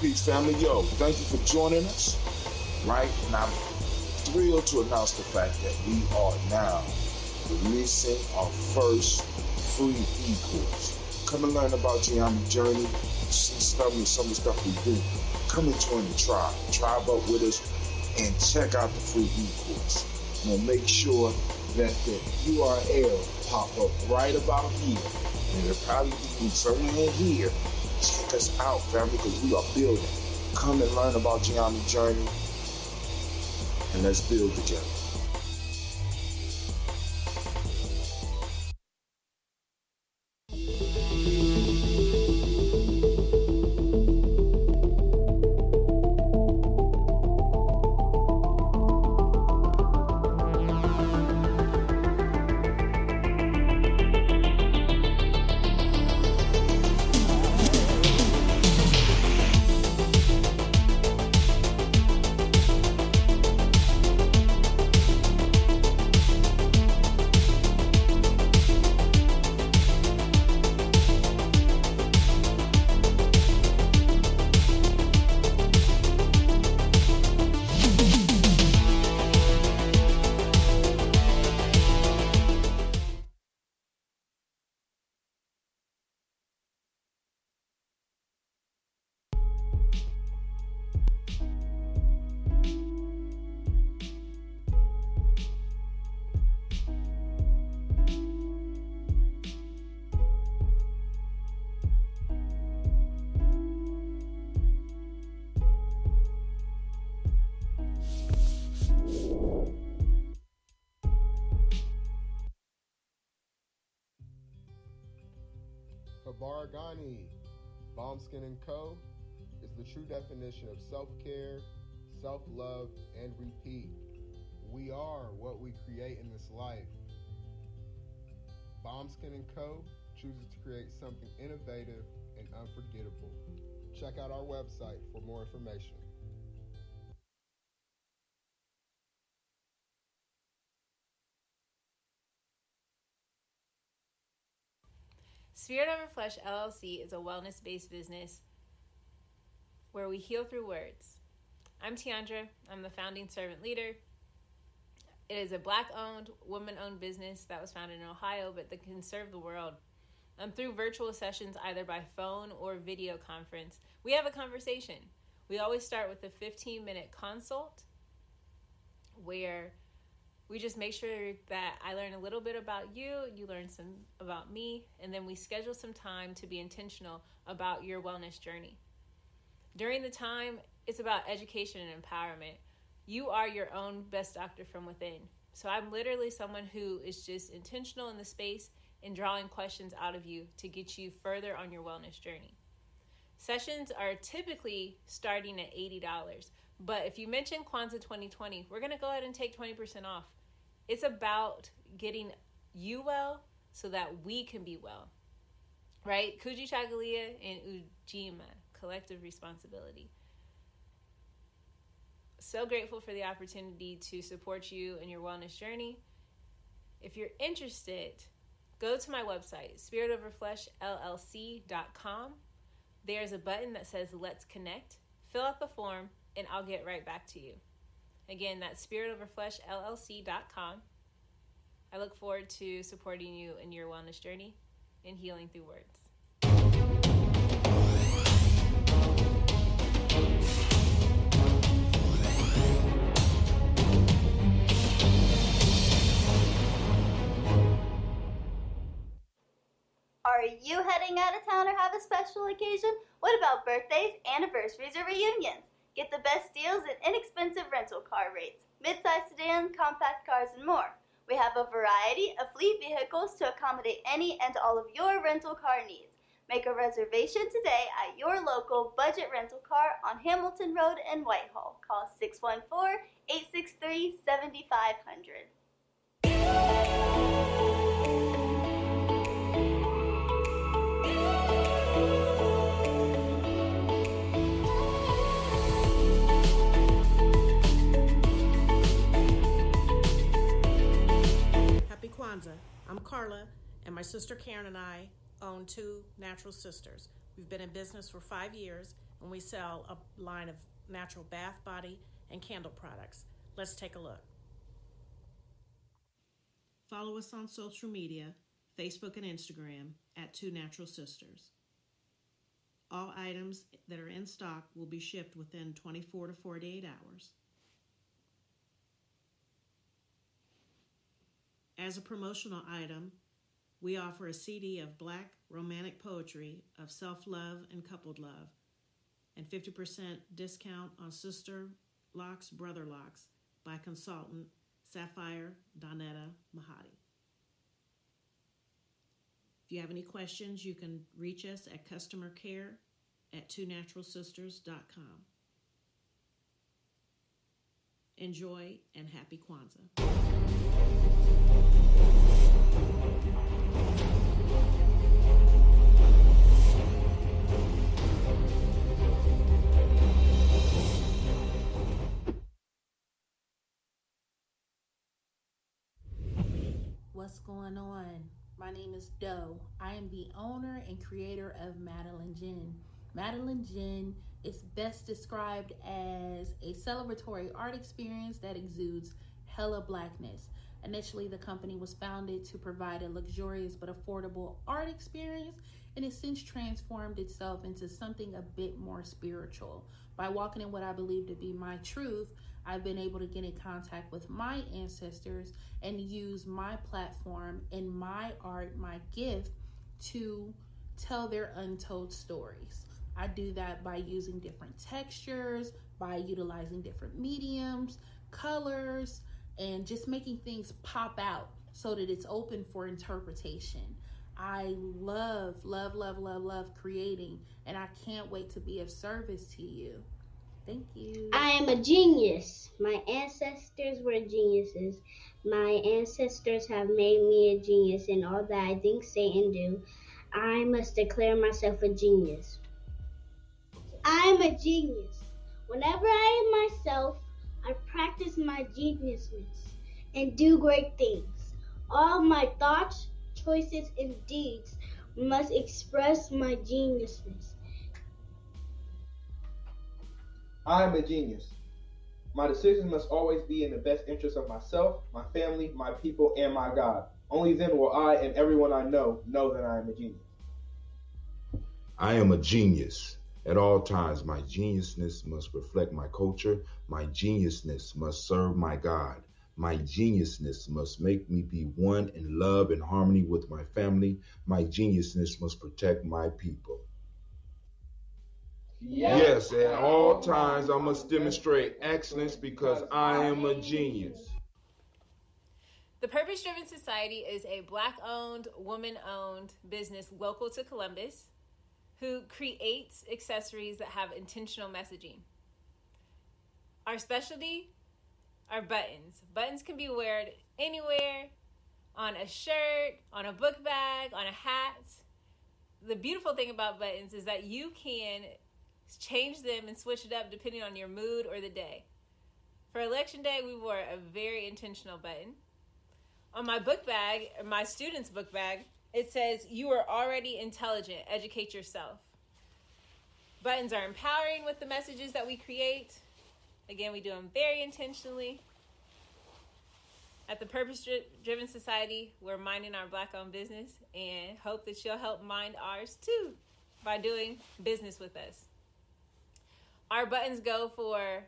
Peace, family. Yo, thank you for joining us. Right? And I'm thrilled to announce the fact that we are now releasing our first free e-course. Come and learn about Gye-Nyame journey, see some of the stuff we do. Come and join the tribe. Tribe up with us and check out the free e-course. And we'll make sure that the URL pop up right about here. And it'll probably be somewhere in here. Check us out, family, because we are building. Come and learn about Gye-Nyame journey, and let's build together. Gye-Nyame, Balm Skin & Co. is the true definition of self-care, self-love, and repeat. We are what we create in this life. Balm Skin & Co. chooses to create something innovative and unforgettable. Check out our website for more information. Spirit Over Flesh LLC is a wellness-based business where we heal through words. I'm Tiandra. I'm the founding servant leader. It is a Black-owned, woman-owned business that was founded in Ohio, but that can serve the world. Through virtual sessions, either by phone or video conference, we have a conversation. We always start with a 15-minute consult where we just make sure that I learn a little bit about you, you learn some about me, and then we schedule some time to be intentional about your wellness journey. During the time, it's about education and empowerment. You are your own best doctor from within. So I'm literally someone who is just intentional in the space and drawing questions out of you to get you further on your wellness journey. Sessions are typically starting at $80, but if you mention Kwanzaa 2020, we're going to go ahead and take 20% off. It's about getting you well so that we can be well, right? Kujichagulia and Ujima, collective responsibility. So grateful for the opportunity to support you in your wellness journey. If you're interested, go to my website, spiritoverfleshllc.com. There's a button that says Let's Connect. Fill out the form, and I'll get right back to you. Again, that's spiritoverfleshllc.com. I look forward to supporting you in your wellness journey and healing through words. Are you heading out of town or have a special occasion? What about birthdays, anniversaries, or reunions? Get the best deals and inexpensive rental car rates, mid-size sedans, compact cars, and more. We have a variety of fleet vehicles to accommodate any and all of your rental car needs. Make a reservation today at your local budget rental car on Hamilton Road in Whitehall. Call 614-863-7500. Kwanzaa. I'm Carla, and my sister Karen and I own Two Natural Sisters. We've been in business for 5 years, and we sell a line of natural bath, body, and candle products. Let's take a look. Follow us on social media, Facebook and Instagram at Two Natural Sisters. All items that are in stock will be shipped within 24 to 48 hours. As a promotional item, we offer a CD of Black romantic poetry of self-love and coupled love, and 50% discount on Sister Locks, Brother Locks by consultant Sapphire Donetta Mahadi. If you have any questions, you can reach us at customercare@twonaturalsisters.com. Enjoy and happy Kwanzaa. What's going on? My name is Doe. I am the owner and creator of Madeline Gin. Madeline Gin is best described as a celebratory art experience that exudes hella blackness. Initially, the company was founded to provide a luxurious but affordable art experience, and it's since transformed itself into something a bit more spiritual. By walking in what I believe to be my truth, I've been able to get in contact with my ancestors and use my platform and my art, my gift, to tell their untold stories. I do that by using different textures, by utilizing different mediums, colors, and just making things pop out so that it's open for interpretation. I love creating, and I can't wait to be of service to you. Thank you. I am a genius. My ancestors were geniuses. My ancestors have made me a genius in all that I think, say, and do. I must declare myself a genius. I'm a genius. Whenever I am myself, I practice my geniusness and do great things. All my thoughts, choices, and deeds must express my geniusness. I am a genius. My decisions must always be in the best interest of myself, my family, my people, and my God. Only then will I and everyone I know that I am a genius. I am a genius. At all times, my geniusness must reflect my culture. My geniusness must serve my God. My geniusness must make me be one in love and harmony with my family. My geniusness must protect my people. Yes, at all times I must demonstrate excellence because I am a genius. The Purpose Driven Society is a Black-owned, woman-owned business local to Columbus who creates accessories that have intentional messaging. Our specialty are buttons. Buttons can be worn anywhere, on a shirt, on a book bag, on a hat. The beautiful thing about buttons is that you can change them and switch it up depending on your mood or the day. For Election Day, we wore a very intentional button. On my book bag, my student's book bag, it says, "You are already intelligent, educate yourself." Buttons are empowering with the messages that we create. Again, we do them very intentionally. At the Purpose Driven Society, we're minding our Black-owned business and hope that you'll help mind ours too by doing business with us. Our buttons go for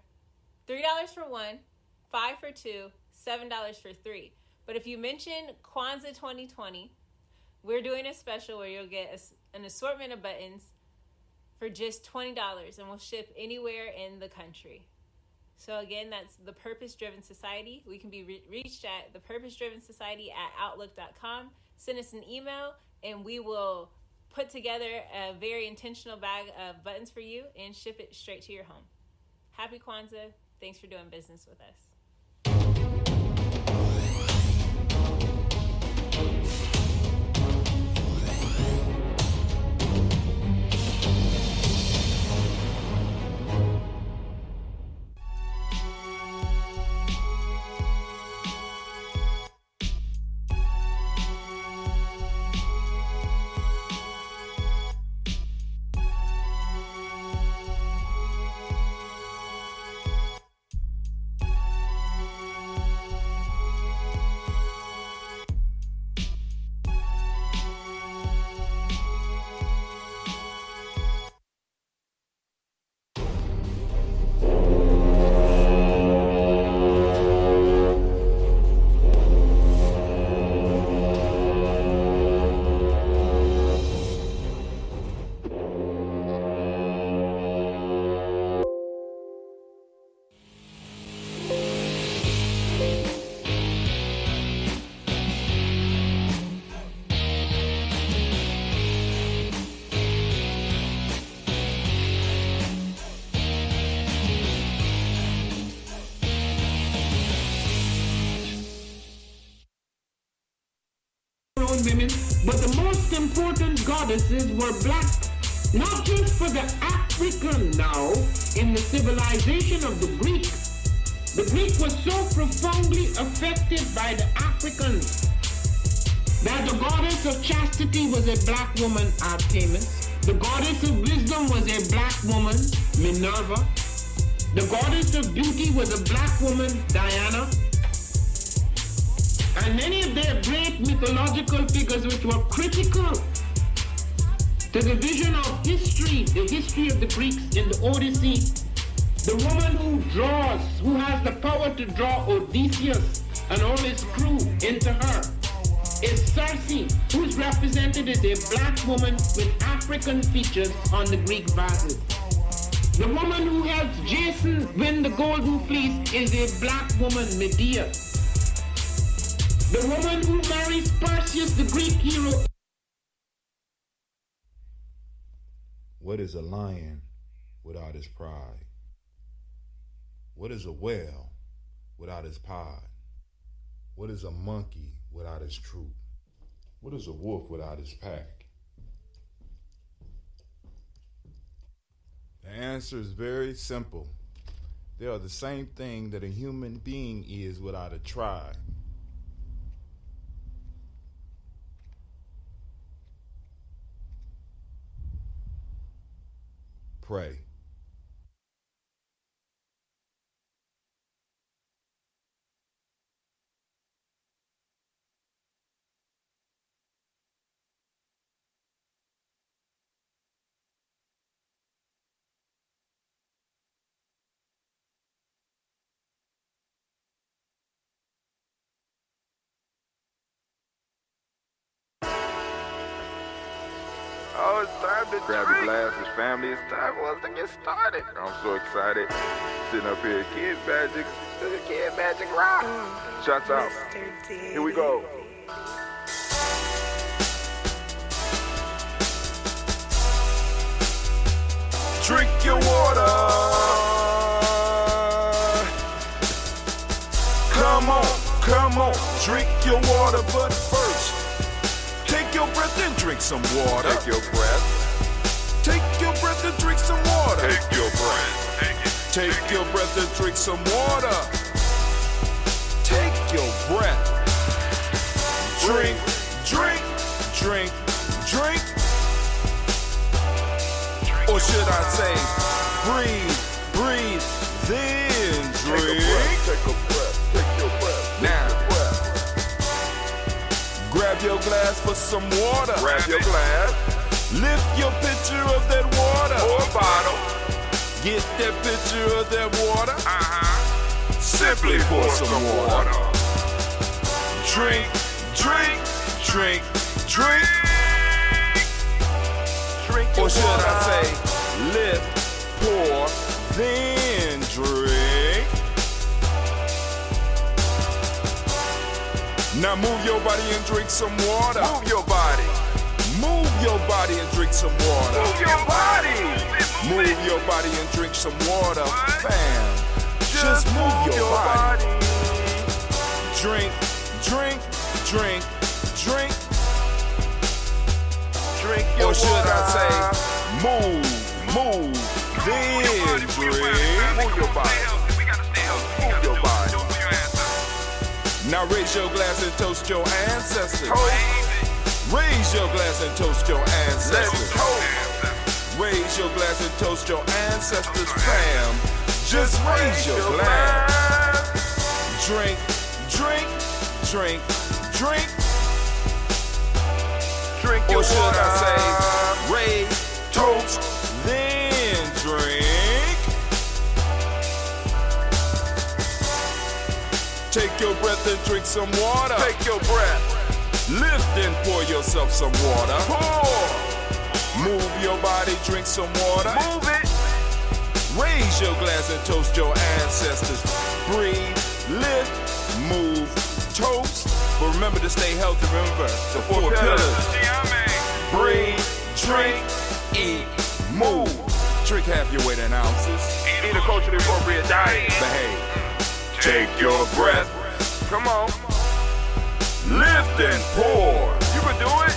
$3 for one, $5 for two, $7 for three. But if you mention Kwanzaa 2020, we're doing a special where you'll get an assortment of buttons for just $20, and we'll ship anywhere in the country. So again, that's the Purpose Driven Society. We can be reached at thepurposedrivensociety@outlook.com. Send us an email, and we will put together a very intentional bag of buttons for you and ship it straight to your home. Happy Kwanzaa. Thanks for doing business with us. women, but the most important goddesses were black. Not just for the African now, in the civilization of the Greek. The Greek was so profoundly affected by the Africans that the goddess of chastity was a black woman, Artemis. The goddess of wisdom was a black woman, Minerva. The goddess of beauty was a black woman, Diana. And many of their great mythological figures which were critical to the vision of history, the history of the Greeks in the Odyssey. The woman who draws, who has the power to draw Odysseus and all his crew into her, is Circe, who's represented as a black woman with African features on the Greek vases. The woman who helps Jason win the Golden Fleece is a black woman, Medea. The woman who marries Perseus, the Greek hero. What is a lion without his pride? What is a whale without his pod? What is a monkey without his troop? What is a wolf without his pack? The answer is very simple. They are the same thing that a human being is without a tribe. Pray. Oh, it's time to grab your glasses, family. It's time for us to get started. I'm so excited. Sitting up here, Kid Magic. Kid Magic Rock. Shots out. Here we go. Drink your water. Come on, drink your water, but first, take your breath and drink some water. Take your breath. Take your breath and drink some water. Take your breath. Take your breath and drink some water. Take your breath. Drink, drink, drink, drink. Or should I say, breathe, breathe, then drink. Take a breath, take your breath. Now, grab your glass for some water. Grab your glass. Lift your pitcher of that water. Or bottle. Get that pitcher of that water. Simply pour some water. Drink, drink, drink, drink. Or should I say, lift, pour, then drink. Now move your body and drink some water. Move your body. Move your body and drink some water. Move your body. Move your body and drink some water. Bam. Just move your body. Drink, drink, drink, drink. Drink your or should water. I say, move, then drink. Move your body. Move your body. Now raise your glass and toast your ancestors. Raise your glass and toast your ancestors. Raise your glass and toast your ancestors, fam. Just raise your glass. Drink, drink, drink, drink. Drink your or should water. I say, raise, toast, then drink. Take your breath and drink some water. Take your breath. Lift and pour yourself some water. Pour. Move your body, drink some water. Move it. Raise your glass and toast your ancestors. Breathe, lift, move, toast. But remember to stay healthy. Remember the four pillars. Breathe, drink, eat, move. Drink half your weight in ounces. Eat a culturally appropriate diet. Behave. Take your breath. Come on. Lift and pour. You can do it.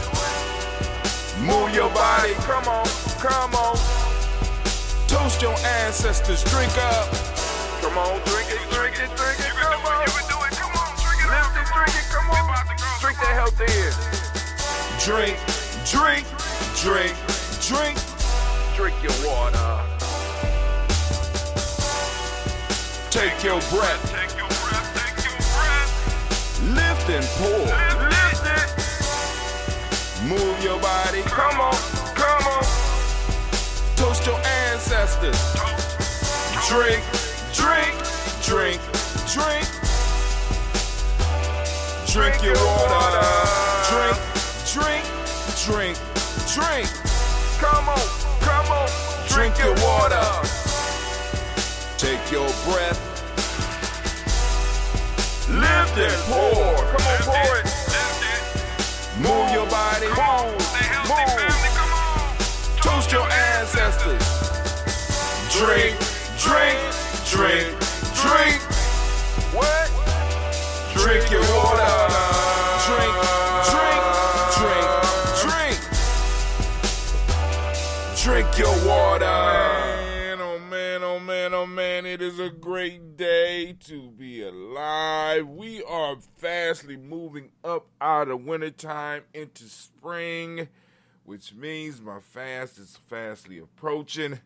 Move your body. Come on, come on. Toast your ancestors. Drink up. Come on, drink it, drink it, drink it. Come on. You can do it. Come on, drink it. Lift it, drink it. Come on. Drink that health in. Drink, drink, drink, drink. Drink your water. Take your breath. Take your breath. Take your breath. Lift and pour. Lift it. Move your body. Come on. Come on. Toast your ancestors. Drink, drink, drink, drink. Drink your water. Drink, drink, drink, drink. Come on. Come on. Drink your water. Take your breath. Lift and pour. Come on, pour it. Move your body. Move. Move. Toast your ancestors. Drink, drink, drink, drink. What? Drink your water. Drink, drink, drink, drink. Drink your water. Oh man, it is a great day to be alive. We are fastly moving up out of wintertime into spring, which means my fast is fastly approaching.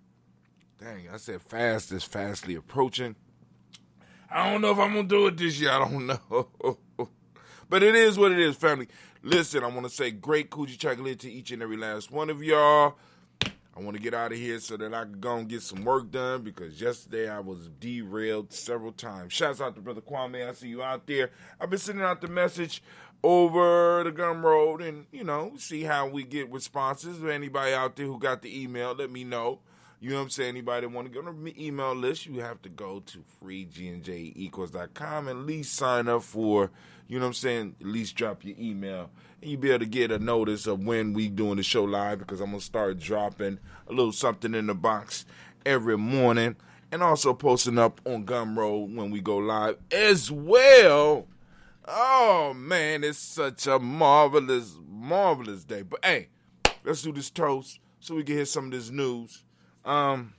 Dang, I said fast is fastly approaching. I don't know if I'm going to do it this year. I don't know. But it is what it is, family. Listen, I want to say great Kujichagulia to each and every last one of y'all. I want to get out of here so that I can go and get some work done because yesterday I was derailed several times. Shouts out to Brother Kwame. I see you out there. I've been sending out the message over the Gumroad and, see how we get responses. If anybody out there who got the email, let me know. You know what I'm saying? Anybody want to go on the email list, you have to go to freegnjequals.com and at least sign up for, at least drop your email. And you'll be able to get a notice of when we doing the show live because I'm going to start dropping a little something in the box every morning and also posting up on Gumroad when we go live as well. Oh, man, it's such a marvelous, marvelous day. But, hey, let's do this toast so we can hear some of this news. Man,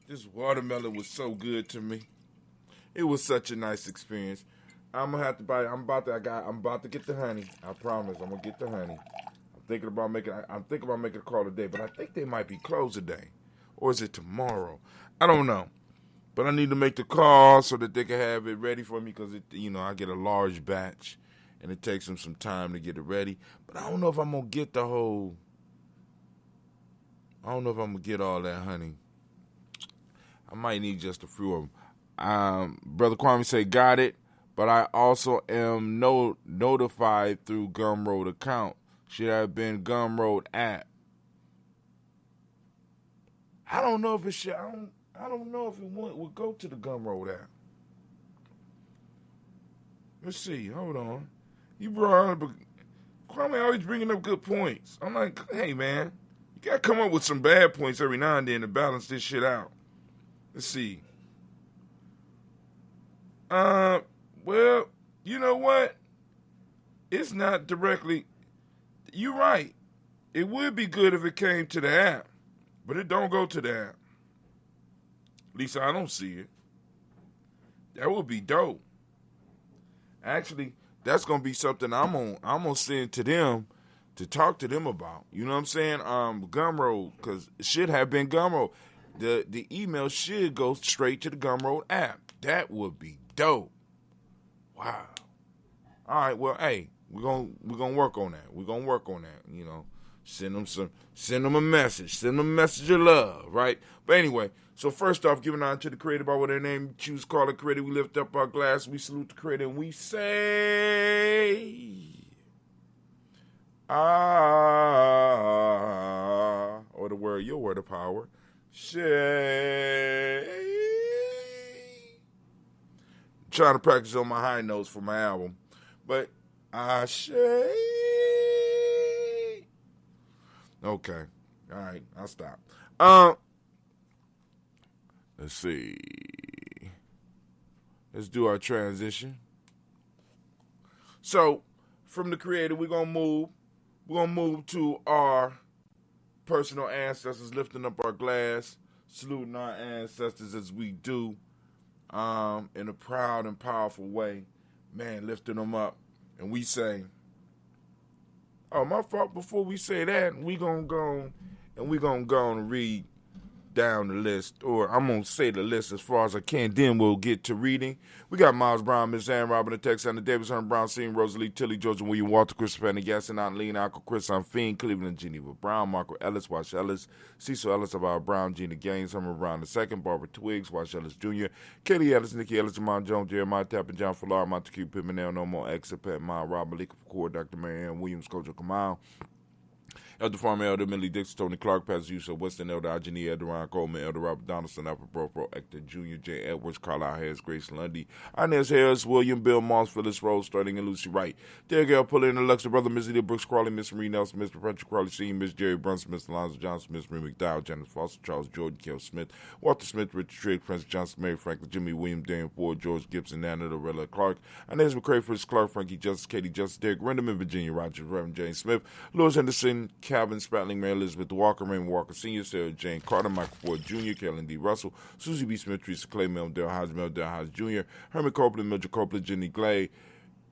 this watermelon was so good to me. It was such a nice experience. I'm about to get the honey. I promise. I'm gonna get the honey. I'm thinking about making a call today, but I think they might be closed today, or is it tomorrow? I don't know. But I need to make the call so that they can have it ready for me because I get a large batch, and it takes them some time to get it ready. But I don't know if I'm gonna get all that honey. I might need just a few of them. Brother Kwame say, got it, but I also am notified through Gumroad account. Should have been Gumroad app. I don't know if it should. I don't know if it would go to the Gumroad app. Let's see. Hold on. You brought up, Kwame always bringing up good points. I'm like, hey, man, you got to come up with some bad points every now and then to balance this shit out. Let's see. Well, you know what? It's not directly. You're right. It would be good if it came to the app, but it don't go to the app. At least I don't see it. That would be dope. Actually, that's gonna be something I'm gonna send to them to talk to them about. You know what I'm saying? Gumroad, because it should have been Gumroad. The email should go straight to the Gumroad app. That would be dope. Wow. All right. Well, hey, we're gonna work on that. We're gonna work on that. Send them a message. Send them a message of love, right? But anyway, so first off, giving honor to the Creator by what their name choose, call it Creator. We lift up our glass, we salute the Creator, and we say, or your word of power, say. Trying to practice on my high notes for my album, but I say. Okay. All right. I'll stop. Let's see. Let's do our transition. So, from the creator, we're gonna move to our personal ancestors, lifting up our glass, saluting our ancestors as we do, in a proud and powerful way. Man, lifting them up. And we say, oh, my fault, before we say that, we gonna go and read down the list, or I'm going to say the list as far as I can, then we'll get to reading. We got Miles Brown, Miss Ann Robin, the Texana, Davis, Herm Brown, Sean, Rosalie, Tilly, Georgia, William, Walter, Christopher, Gasson, Aunt Lean, Uncle Chris, I'm Fiend, Cleveland, Geneva Brown, Marco Ellis, Wash Ellis, Cecil Ellis, About Brown, Gina Gaines, Summer Brown II, Barbara Twiggs, Wash Ellis Jr., Katie Ellis, Nikki Ellis, Jamon Jones, Jeremiah Tappan, John Fallar, Montague Pittman, No More, Exit, Mile, Rob, Malika Core, Dr. Marianne Williams, Kojo Kamal, Elder Farmer, Elder Millie Dixon, Tony Clark, Pastor Yusuf Weston, Elder Ajani, Elder Ron Coleman, Elder Robert Donaldson, Alfred Bro, Hector Jr., J. Edwards, Carlisle Harris, Grace Lundy, Inez Harris, William, Bill Moss, Phyllis Rose, Starting and Lucy Wright, Derek L. Pullin, Alexa Brother, Miss Edith Brooks Crawley, Miss Marie Nelson, Mr. Patrick Crawley Sr., Miss Jerry Brunson, Miss Alonzo Johnson, Miss Marie McDowell, Janet Foster, Charles Jordan, Kel Smith, Walter Smith, Richard Trigg, Francis Johnson, Mary Franklin, Jimmy William, Daniel Ford, George Gibson, Nana Lorella Clark, Inez McCray, Fritz Clark, Frankie Justice, Katie Justice, Derek Renderman, Virginia Rogers, Reverend James Smith, Louis Henderson, Calvin Spratling, Mary Elizabeth Walker, Raymond Walker Sr., Sarah Jane Carter, Michael Ford Jr., Kellen D. Russell, Susie B. Smith, Teresa Clay, Mel Dale Hodge Jr., Herman Copeland, Mildred Copeland, Jenny Glay,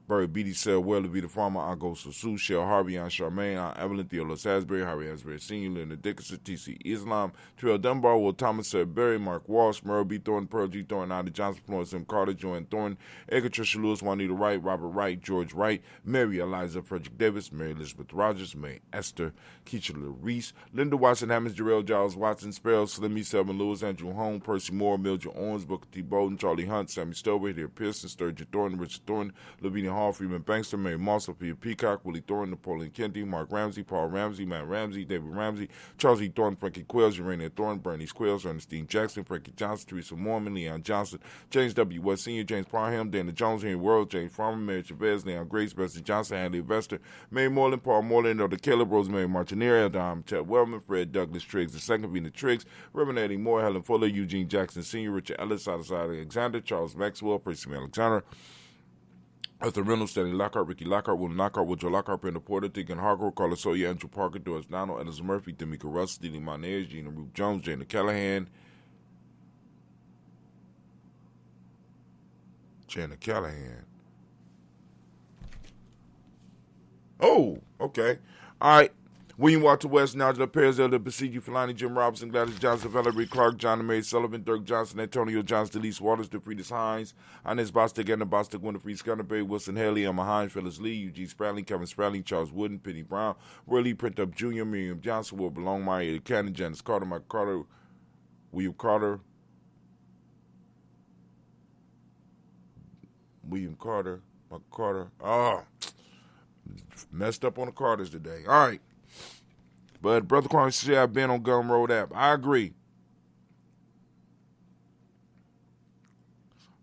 Barry Beatty, Sarah Weller, Vita Farmer, Aunt Ghost Sue, Shell Harvey, Aunt Charmaine, Aunt Evelyn, Theolos Asbury, Harry Asbury Sr., Leonard Dickinson, T.C. Islam, Terrell Dunbar, Will Thomas, Sarah Berry, Mark Walsh, Merle B. Thornton, Pearl G. Thornton, Ida Johnson, Florence M. Carter, Joanne Thornton, Edgar Trisha Lewis, Juanita Wright, Robert Wright, George Wright, Mary Eliza, Frederick Davis, Mary Elizabeth Rogers, May Esther, Keisha Reese, Linda Watson, Hammonds, Jarrell Giles Watson, Sparrow, Slimmy, Selvin Lewis, Andrew Holmes, Percy Moore, Mildred Owens, Booker T. Bowden, Charlie Hunt, Sammy Stover, Hideo Pearson, Sturgeon Thornton, Richard Thornton, Lavinia Hall, Freeman Banks, Mary Moss, Sophia Peacock, Willie Thornton, Napoleon Kennedy, Mark Ramsey, Paul Ramsey, Matt Ramsey, David Ramsey, Charles E. Thornton, Frankie Quills, Urania Thornton, Bernice Quills, Ernestine Jackson, Frankie Johnson, Teresa Mormon, Leon Johnson, James W. West Sr., James Parham, Dana Jones, Henry World, James Farmer, Mary Chavez, Leon Grace, Bessie Johnson, Hanley Vester, Mary Moreland, Paul Moreland, Elder Caleb, Rosemary Martineer, Eldon Chet Wellman, Fred Douglas Triggs, II, Vina Triggs, Reverend Eddie Moore, Helen Fuller, Eugene Jackson Sr., Richard Ellis, Alexander, Charles Maxwell, Percy Alexander, Arthur Reynolds, Stanley Lockhart, Ricky Lockhart, William Lockhart, Woodrow Lockhart, Brenda Porter, Deacon Hargrove, Carlos Sawyer, Andrew Parker, Doris Donald, Ellis Murphy, Demika Russ, Didi Monez, Gina Ruth Jones, Jana Callahan, Oh, okay. All right. William Walter West, Nigel Perez, Elder Basiji, Filani, Jim Robinson, Gladys Johnson, Valerie Clark, John and Mary Sullivan, Dirk Johnson, Antonio Johnson, Delise Waters, DeFriedis Hines, Inez Bostic, Anna Bostic, Winifred Scanterbury, Wilson Haley, Emma Hines, Phyllis Lee, Eugene Spradling, Kevin Spradling, Charles Wooden, Penny Brown, Roy Lee Print Up Jr., Miriam Johnson, Will Belongmeyer, Eddie Cannon, Janice Carter, Mike Carter, William Carter, Mike Carter. Messed up on the Carters today. All right. But Brother Kwame said I've been on Gumroad app. I agree.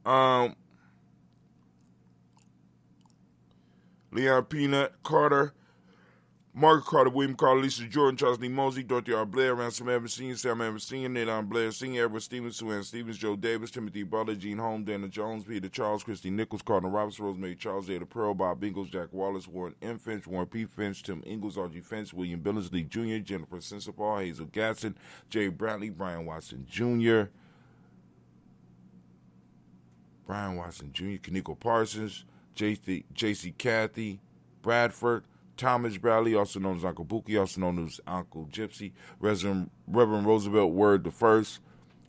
Leon Peanut, Carter, Margaret Carter, William Carter, Lisa Jordan, Charles D. Mosey, Dorothy R. Blair, Ransom Evans Sr., Sam Evans Sr., Nathan Blair Sr., Edward Stevens, Suann Stevens, Joe Davis, Timothy Butler, Gene Holmes, Dana Jones, Peter Charles, Christy Nichols, Cardinal Roberts, Rosemary Charles, Ada Pearl, Bob Ingles, Jack Wallace, Warren M. Finch, Warren P. Finch, Tim Ingles, R.G. Finch, William Billingsley Jr., Jennifer Sensabaugh, Hazel Gatson, Jay Bradley, Brian Watson Jr., Kaniko Parsons, J.C. Cathy, Bradford, Thomas Bradley, also known as Uncle Buki, also known as Uncle Gypsy, Reverend Roosevelt Word the First,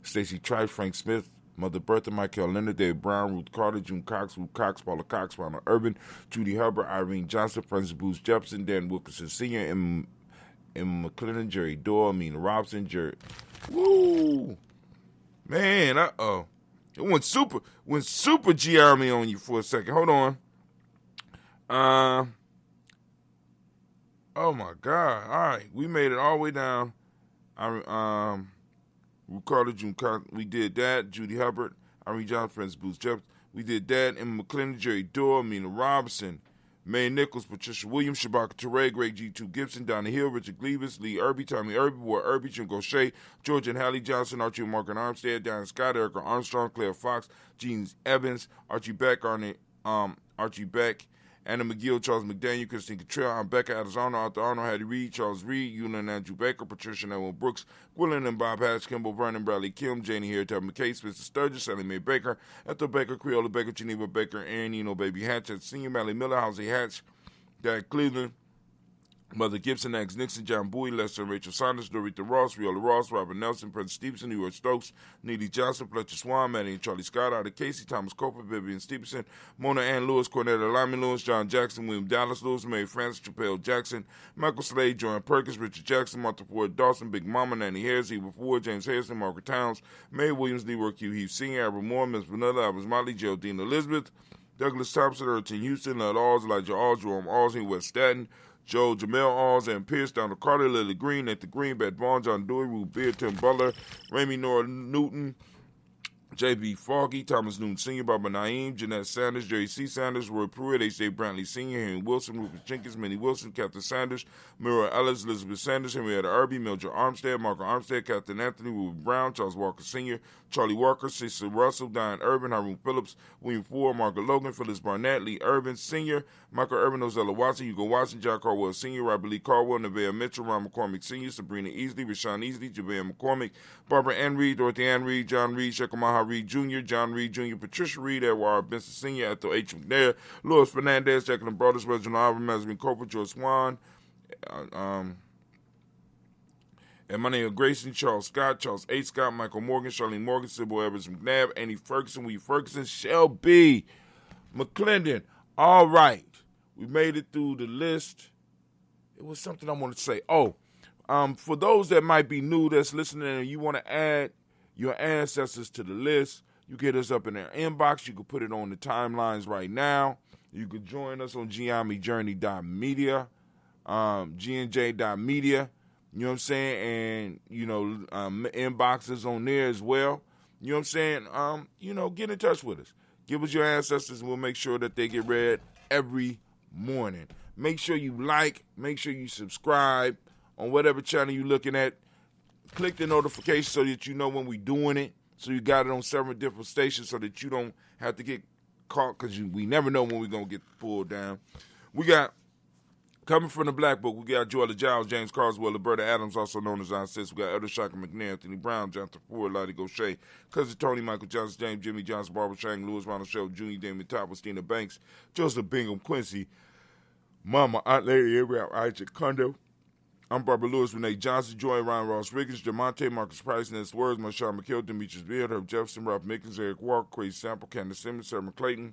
Stacy Trice, Frank Smith, Mother Bertha, Michael Leonard, Dave Brown, Ruth Carter, June Cox, Ruth Cox, Paula Cox, Ronald Urban, Judy Hubbard, Irene Johnson, Francis Booth Jepson, Dan Wilkinson Sr., M. McClellan, Jerry Doyle, Amina Robson, Jerry. Woo! Man, it went super Gye-Nyame on you for a second. Hold on. Oh my God! All right, we made it all the way down. Ricardo June, we did that. Judy Hubbard, Irene Johnson, Francis Booth Jepson, we did that. And McClellan, Jerry Doyle, Amina Robinson, Mae Nichols, Patricia Williams, Shabaka Teray, Greg G2 Gibson, Donna Hill, Richard Gleavis, Lee Irby, Tommy Irby, Ward Irby, Jim Gaucher, George and Hallie Johnson, Archie and Margaret Armstead, Diane Scott, Erica Armstrong, Claire Fox, Gene Evans, Archie Beck, Archie Beck, Anna McGill, Charles McDaniel, Christine Cottrell, I'm Becca Addison, Arthur Arnold, Hattie Reed, Charles Reed, Eula and Andrew Baker, Patricia and Ewan Brooks, Gwilyn and Bob Hatch, Kimball Vernon, Bradley Kim, Janie Hare, Ted McKay, Spencer Sturgis, Sally Mae Baker, Ethel Baker, Creola Baker, Geneva Baker, Aaron Eno, Baby Hatch, Senior Mally Miller, Halsey Hatch, Dad Cleveland, Mother Gibson, Axe Nixon, John Bowie, Lester and Rachel Saunders, Dorita Ross, Viola Ross, Robert Nelson, Prince Stevenson, New York Stokes, Neely Johnson, Fletcher Swan, Maddie and Charlie Scott, Ida Casey, Thomas Coper, Vivian Stevenson, Mona Ann Lewis, Cornetta Lyman Lewis, John Jackson, William Dallas Lewis, Mary Francis, Chappelle Jackson, Michael Slade, Joanne Perkins, Richard Jackson, Martha Ford Dawson, Big Mama, Nanny Harris, Eva Ford, James Harrison, Margaret Towns, Mae Williams, Leroy Q. Heath Sr., Albert Moore, Miss Vanilla, Albert Motley, Geraldine Elizabeth, Douglas Thompson, Erton Houston, Lud Alls, Elijah Alls, Jerome Alls, West Staten, Joe Jamel Alls, and Pierce, Donald Carter, Lily Green, at the Green, Beth Vaughn, John Dewey, Ruth Beard, Tim Butler, Ramey Nora Newton, J.B. Foggy, Thomas Newton Sr., Barbara Naeem, Jeanette Sanders, Jerry C. Sanders, Roy Pruitt, H.J. Brantley Sr., Henry Wilson, Rupert Jenkins, Minnie Wilson, Captain Sanders, Mira Ellis, Elizabeth Sanders, Henrietta Irby, Mildred Armstead, Margaret Armstead, Captain Anthony, Ruben Brown, Charles Walker Sr., Charlie Walker, Cecil Russell, Diane Urban, Haroon Phillips, William Ford, Margaret Logan, Phyllis Barnett, Lee Urban Sr., Michael Urban, Ozella Watson, Hugo Watson, John Caldwell Sr., Robert Lee Caldwell, Nevaeh Mitchell, Ron McCormick Sr., Sabrina Easley, Rashawn Easley, Javea McCormick, Barbara Ann Reed, Dorothy Ann Reed, John Reed, Shekamaha Reed Jr., John Reed Jr., Patricia Reed, Edward Benson Sr., Ethel H. McNair, Louis Fernandez, Jacqueline Brothers, Reginald Alvin, Mazmin Cooper, George Swan, and my name is Grayson, Charles Scott, Charles A. Scott, Michael Morgan, Charlene Morgan, Sybil Evans McNabb, Annie Ferguson, Willie Ferguson, Shelby McClendon. All right. We made it through the list. It was something I wanted to say. For those that might be new that's listening and you want to add your ancestors to the list, you get us up in their inbox. You can put it on the timelines right now. You can join us on GyeNameJourney.media, GNJ.media. You know what I'm saying? And, inboxes on there as well. You know what I'm saying? Get in touch with us. Give us your ancestors, and we'll make sure that they get read every morning. Make sure you like. Make sure you subscribe on whatever channel you're looking at. Click the notification so that you know when we're doing it. So you got it on several different stations so that you don't have to get caught because we never know when we're going to get pulled down. We got... Coming from the Black Book, we got Joella Giles, James Carswell, Roberta Adams, also known as Aunt Sis. We got Elder Shaka McNair, Anthony Brown, Jonathan Ford, Lottie Gaucher, Cousin Tony, Michael Johnson, James, Jimmy Johnson, Barbara Shang, Lewis Ronald Shell, Jr., Damon Top, Stina Banks, Joseph Bingham, Quincy, Mama, Aunt Lady Abraham, Isaac Kondo. I'm Barbara Lewis, Renee Johnson, Joy, Ryan Ross Riggins, Jamonte, Marcus Price, Ness Words, Marshawn McKill, Demetrius Beard, Herb Jefferson, Ralph Mickens, Eric Walker, Crazy Sample, Candace Simmons, Sarah McClayton,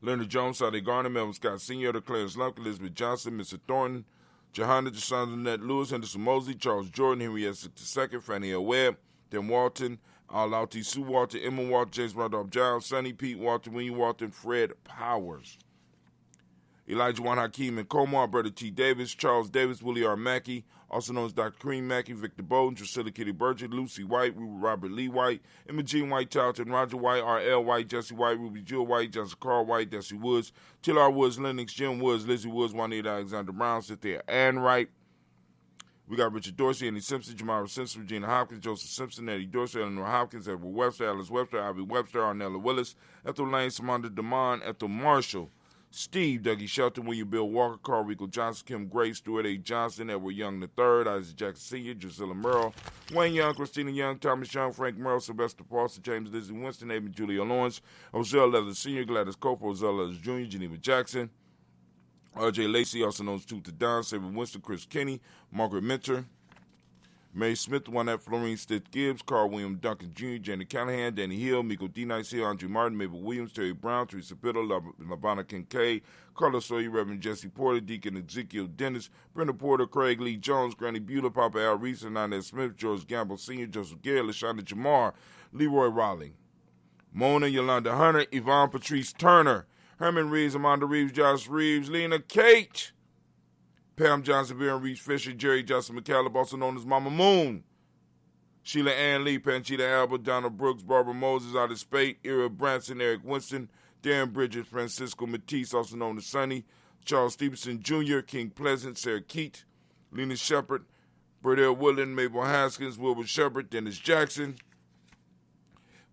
Leonard Jones, Sade Garner, Melvin Scott Sr., Clarence Lumpkin, Elizabeth Johnson, Mr. Thornton, Johanna Deshawn Annette Lewis, Henderson Mosley, Charles Jordan, Henry Essex II, Fannie L. Webb, Dan Walton, Lauti Sue Walton, Emma Walton, James Randolph Giles, Sonny Pete Walton, William Walton, Fred Powers, Elijah Juan Hakeem and Comar, Brother T. Davis, Charles Davis, Willie R. Mackey, also known as Dr. Cream Mackey, Victor Bowden, Drusilla Kitty Burgett, Lucy White, Robert Lee White, Imogene White, Charlton, Roger White, R.L. White, Jesse White, Ruby Jewel White, Johnson Carl White, Desi Woods, Till R. Woods, Lennox, Jim Woods, Lizzie Woods, Juanita Alexander Brown, Cynthia Ann Wright. We got Richard Dorsey, Andy Simpson, Jamara Simpson, Regina Hopkins, Joseph Simpson, Eddie Dorsey, Eleanor Hopkins, Edward Webster, Alice Webster, Ivy Webster, Arnella Willis, Ethel Lane, Samantha DeMond, Ethel Marshall, Steve, Dougie Shelton, William Bill Walker, Carl Rico Johnson, Kim Gray, Stuart A. Johnson, Edward Young III, Isaac Jackson Sr., Drusilla Merle, Wayne Young, Christina Young, Thomas Young, Frank Merle, Sylvester Paulson, James Lizzie Winston, Amy Julia Lawrence, Ozell Leather Sr., Gladys Coper, Ozell Leather Jr., Geneva Jackson, R.J. Lacey, also known as Tooth to Don, Saban Winston, Chris Kinney, Margaret Minter, May Smith, Juanette Florine Stith Gibbs, Carl William Duncan Jr., Jenny Callahan, Danny Hill, Miko D. Nice Hill, Andre Martin, Mabel Williams, Terry Brown, Teresa Biddle, Lavonna Kincaid, Carlos Sawyer, Reverend Jesse Porter, Deacon Ezekiel Dennis, Brenda Porter, Craig Lee Jones, Granny Beulah, Papa Al Reese, Inez Smith, George Gamble Sr., Joseph Gare, LaShonda Jamar, Leroy Raleigh, Mona Yolanda Hunter, Yvonne Patrice Turner, Herman Reeves, Amanda Reeves, Josh Reeves, Lena Kate, Pam Johnson, Baron Reese Fisher, Jerry Johnson McCallum, also known as Mama Moon, Sheila Ann Lee, Panchita Albert, Donna Brooks, Barbara Moses, Otis Spate, Ira Branson, Eric Winston, Darren Bridges, Francisco Matisse, also known as Sonny, Charles Stevenson Jr., King Pleasant, Sarah Keat, Lena Shepard, Burdell Woodland, Mabel Haskins, Wilbur Shepard, Dennis Jackson,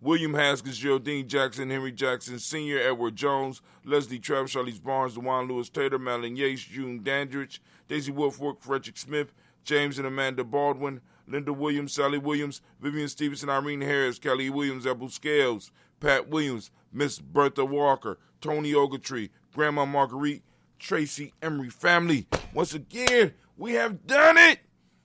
William Haskins, Geraldine Jackson, Henry Jackson Sr., Edward Jones, Leslie Travis, Charlize Barnes, DeJuan Lewis Taylor, Madeline Yates, June Dandridge, Daisy Wolfwork, Frederick Smith, James and Amanda Baldwin, Linda Williams, Sally Williams, Vivian Stevenson, Irene Harris, Kelly Williams, Abu Scales, Pat Williams, Miss Bertha Walker, Tony Ogletree, Grandma Marguerite, Tracy Emery family. Once again, we have done it.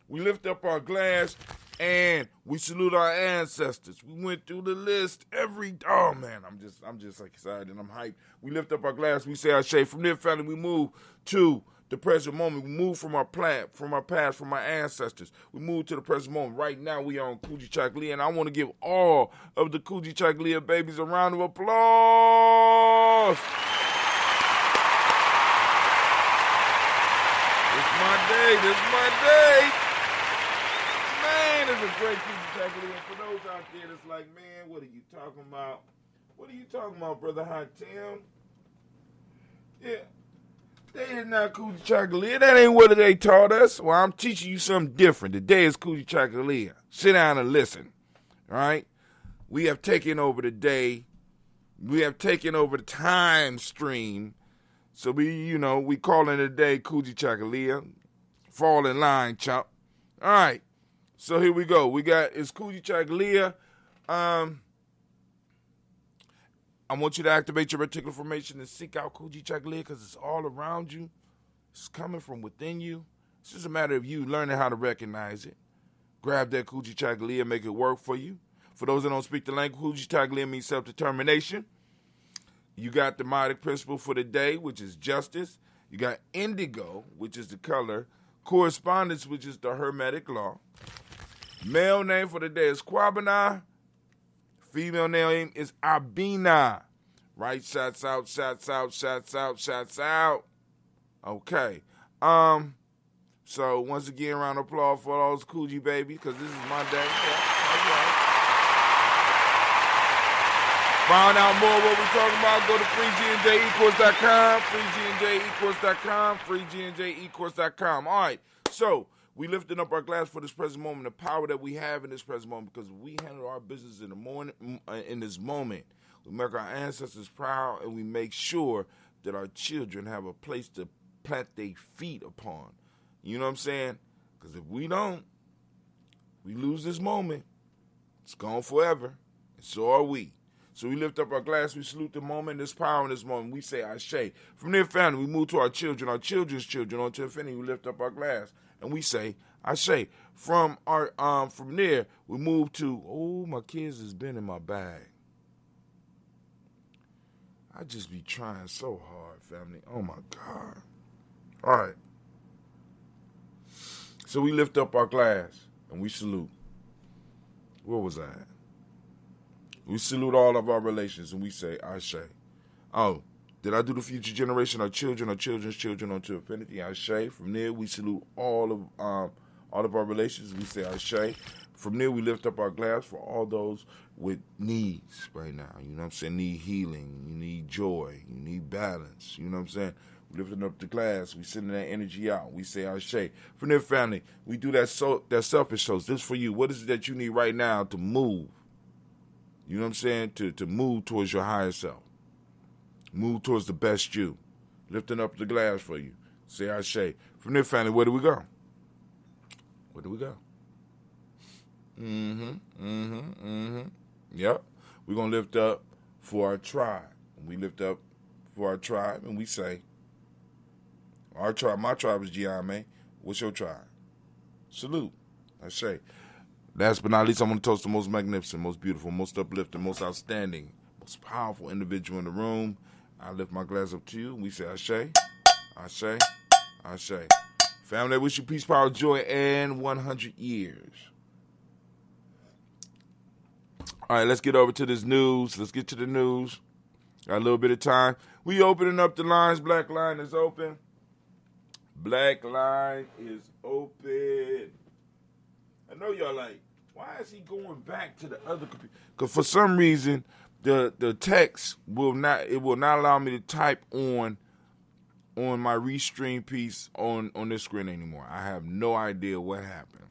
We lift up our glass and we salute our ancestors. We went through the list oh man, I'm just excited and I'm hyped. We lift up our glass, we say our shade. From there, family, we move to the present moment. We move from our past, from our ancestors. We move to the present moment. Right now, we are on Kujichagulia, and I want to give all of the Kujichagulia babies a round of applause. It's my day. This is my day. Man, it's a great Kujichagulia. For those out there that's like, man, what are you talking about? What are you talking about, Brother Hot Tim? Yeah. They is not Kujichagulia. That ain't what they taught us. Well, I'm teaching you something different. Today is Kujichagulia. Sit down and listen. All right? We have taken over the day. We have taken over the time stream. So we calling it a day Kujichagulia. Fall in line, chump. All right. So here we go. It's Kujichagulia. I want you to activate your reticular formation and seek out Kujichagulia because it's all around you. It's coming from within you. It's just a matter of you learning how to recognize it. Grab that Kujichagulia, make it work for you. For those that don't speak the language, Kujichagulia means self-determination. You got the Modic principle for the day, which is justice. You got indigo, which is the color. Correspondence, which is the hermetic law. Male name for the day is Kwabena. Female name is Abina. Right? Shots out, shots out, shots out, shots out. Okay. So once again, round of applause for all those Coogee babies, because this is my day. Yeah, find out more what we're talking about. Go to freegnjecourse.com, freegnjecourse.com, freegnjecourse.com. All right. So we lifting up our glass for this present moment, the power that we have in this present moment, because we handle our business in this moment. We make our ancestors proud, and we make sure that our children have a place to plant their feet upon. You know what I'm saying? Because if we don't, we lose this moment. It's gone forever, and so are we. So we lift up our glass, we salute the moment, there's power in this moment. We say Ashe. From there, family, we move to our children's children, on to infinity. We lift up our glass, and we say Ashe. From there, we move to, my kids has been in my bag. I just be trying so hard, family. Oh, my God. All right. So we lift up our glass, and we salute. Where was I at? We salute all of our relations, and we say Ashe. Oh, did I do the future generation, our children's children, onto infinity? Ashe. From there, we salute all of our relations. We say Ashe. From there, we lift up our glass for all those with needs right now. You know what I'm saying? Need healing. You need joy. You need balance. You know what I'm saying? We lifting up the glass. We sending that energy out. We say Ashe. From there, family, we do that selfish shows. This for you. What is it that you need right now to move? You know what I'm saying? To move towards your higher self. Move towards the best you. Lifting up the glass for you. Say Ashe. From there, family, where do we go? Where do we go? Yep. We're going to lift up for our tribe. We lift up for our tribe, and we say, our tribe, my tribe is Gye-Nyame. What's your tribe? Salute. Ashe. Last but not least, I want to toast the most magnificent, most beautiful, most uplifting, most outstanding, most powerful individual in the room. I lift my glass up to you, and we say Ashe, Ashe, Ashe. Family, I wish you peace, power, joy, and 100 years. All right, let's get over to this news. Let's get to the news. Got a little bit of time. We opening up the lines. Black line is open. Black line is open. I know y'all like, why is he going back to the other computer? Because for some reason, the text will not allow me to type on my restream piece on this screen anymore. I have no idea what happened.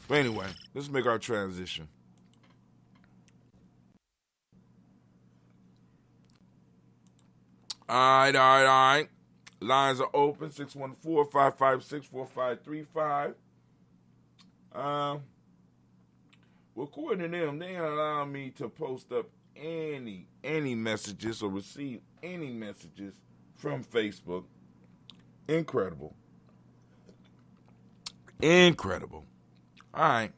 But anyway, let's make our transition. All right. Lines are open, 614-556-4535. According to them, they ain't allowing me to post up any messages or receive any messages from Facebook. Incredible. All right.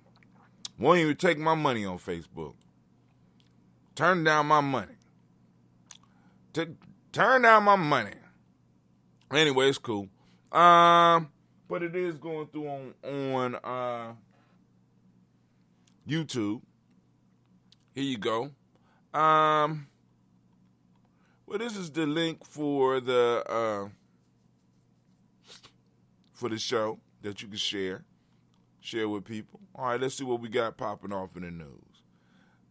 Won't even take my money on Facebook. Turn down my money. Turn down my money. Anyway, it's cool. But it is going through on YouTube. Here you go. Well, this is the link for the show that you can share with people. All right, let's see what we got popping off in the news.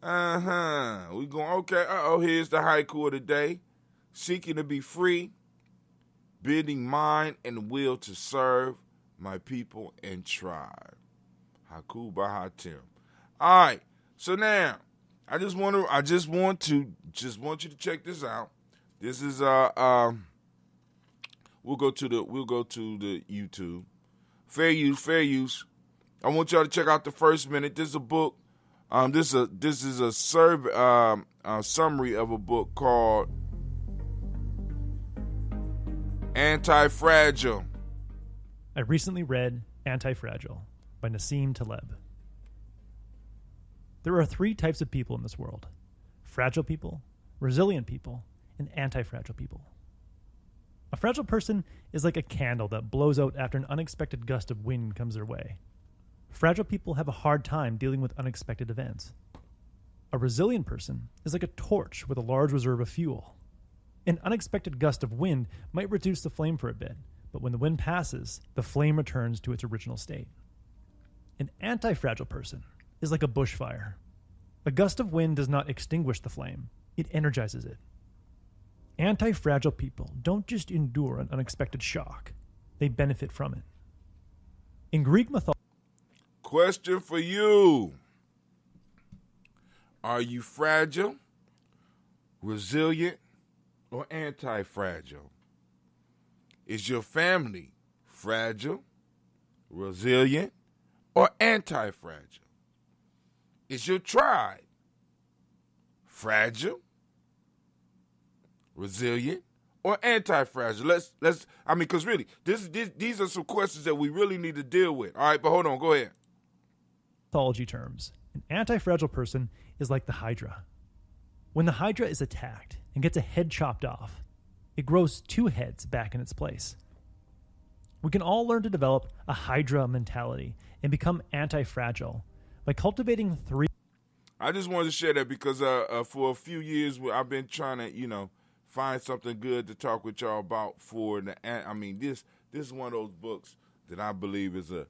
We going okay. Here's the haiku of the day: seeking to be free, bending mind and will to serve my people and tribe. Haiku by Hatim. All right, so now I just want you to check this out. This is we'll go to the YouTube. Fair use. I want y'all to check out the first minute. This is a book. This is a summary of a book called Anti-Fragile. I recently read Anti-Fragile by Nassim Taleb. There are 3 types of people in this world: fragile people, resilient people, and anti-fragile people. A fragile person is like a candle that blows out after an unexpected gust of wind comes their way. Fragile people have a hard time dealing with unexpected events. A resilient person is like a torch with a large reserve of fuel. An unexpected gust of wind might reduce the flame for a bit, but when the wind passes, the flame returns to its original state. An anti-fragile person is like a bushfire. A gust of wind does not extinguish the flame, it energizes it. Anti-fragile people don't just endure an unexpected shock, they benefit from it. In Greek mythology, question for you: are you fragile, resilient, or anti-fragile? Is your family fragile, resilient, or anti-fragile? Is your tribe fragile, resilient, or anti-fragile? Because really, these are some questions that we really need to deal with. All right, but hold on, go ahead. Mythology terms, an anti-fragile person is like the Hydra. When the Hydra is attacked and gets a head chopped off, it grows 2 heads back in its place. We can all learn to develop a Hydra mentality and become anti-fragile by cultivating 3. I just wanted to share that because for a few years I've been trying to, find something good to talk with y'all about this is one of those books that I believe is a